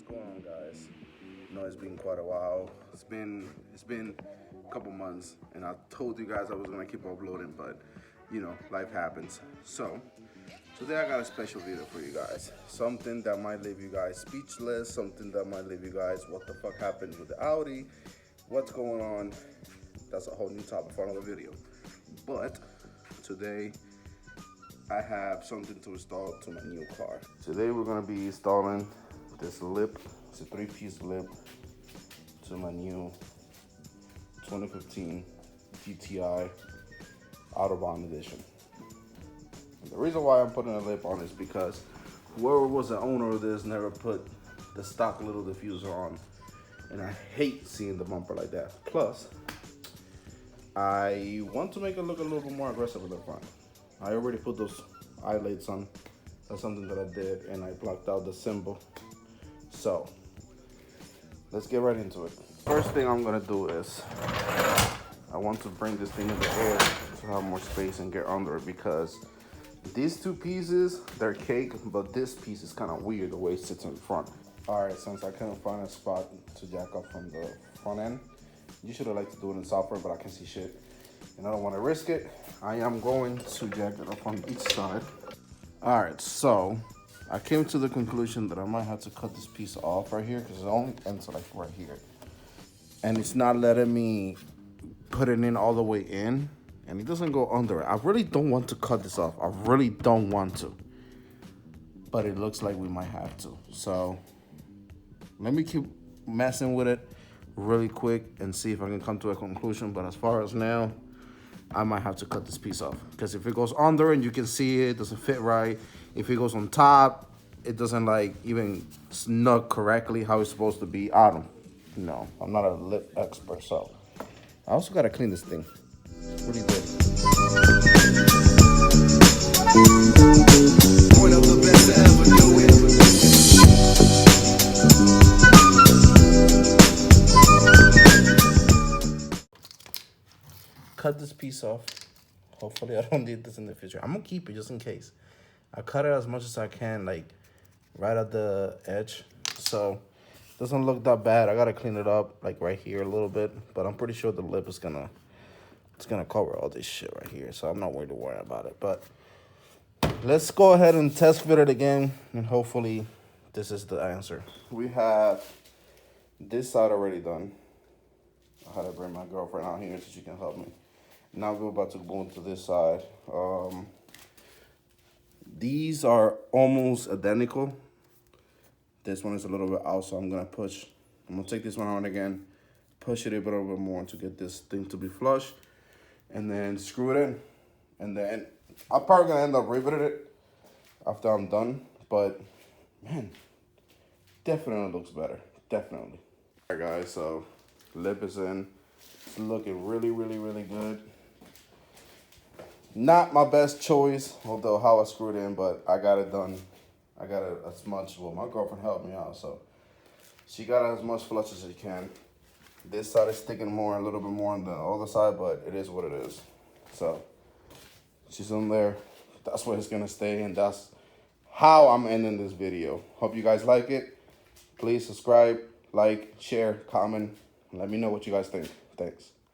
going on, guys? I know it's been quite a while. It's been a couple months, and I told you guys I was gonna keep uploading, but you know, life happens. So today I got a special video for you guys. Something that might leave you guys speechless. Something that might leave you guys, what the fuck happened with the Audi? What's going on? That's a whole new topic for another video. But today I have something to install to my new car. Today we're gonna be installing this lip. It's a 3-piece lip to my new 2015 GTI Autobahn edition. And the reason why I'm putting a lip on is because whoever was the owner of this never put the stock little diffuser on, and I hate seeing the bumper like that. Plus, I want to make it look a little bit more aggressive in the front. I already put those eye lights on. That's something that I did, and I blocked out the symbol. So let's get right into it. First thing I'm gonna do is I want to bring this thing in the air to have more space and get under it, because these two pieces, they're cake, but this piece is kind of weird the way it sits in front. All right, since I couldn't find a spot to jack up from the front end, you should have liked to do it in software, but I can see shit and I don't want to risk it. I am going to jack it up on each side. All right, so I came to the conclusion that I might have to cut this piece off right here, because it only ends like right here. And it's not letting me put it in all the way in, and it doesn't go under it. I really don't want to cut this off. I really don't want to. But it looks like we might have to. So let me keep messing with it really quick and see if I can come to a conclusion. But as far as now, I might have to cut this piece off, because if it goes under and you can see it doesn't fit right. If it goes on top, it doesn't like even snug correctly how it's supposed to be. I don't know. I'm not a lip expert, so I also gotta clean this thing. It's pretty good. One of the best to ever do it. Cut this piece off. Hopefully I don't need this in the future. I'm gonna keep it just in case. I cut it as much as I can, like right at the edge, so it doesn't look that bad. I gotta clean it up like right here a little bit, but I'm pretty sure the lip is gonna cover all this shit right here, so I'm not worried about it. But let's go ahead and test fit it again, and hopefully this is the answer. We have this side already done. I had to bring my girlfriend out here so she can help me. Now we're about to go into this side. These are almost identical. This one is a little bit out, so I'm gonna take this one on again, push it a little bit more to get this thing to be flush, and then screw it in. And then I'm probably gonna end up riveting it after I'm done, but man, definitely looks better, definitely. All right, guys, so lip is in. It's looking really, really, really good. Not my best choice, although how I screwed in, but I got it done. I got it as much, well, my girlfriend helped me out, so she got it as much flush as she can. This side is sticking more, a little bit more on the other side, but it is what it is. So she's in there. That's where it's gonna stay, and that's how I'm ending this video. Hope you guys like it. Please subscribe, like, share, comment, and let me know what you guys think. Thanks.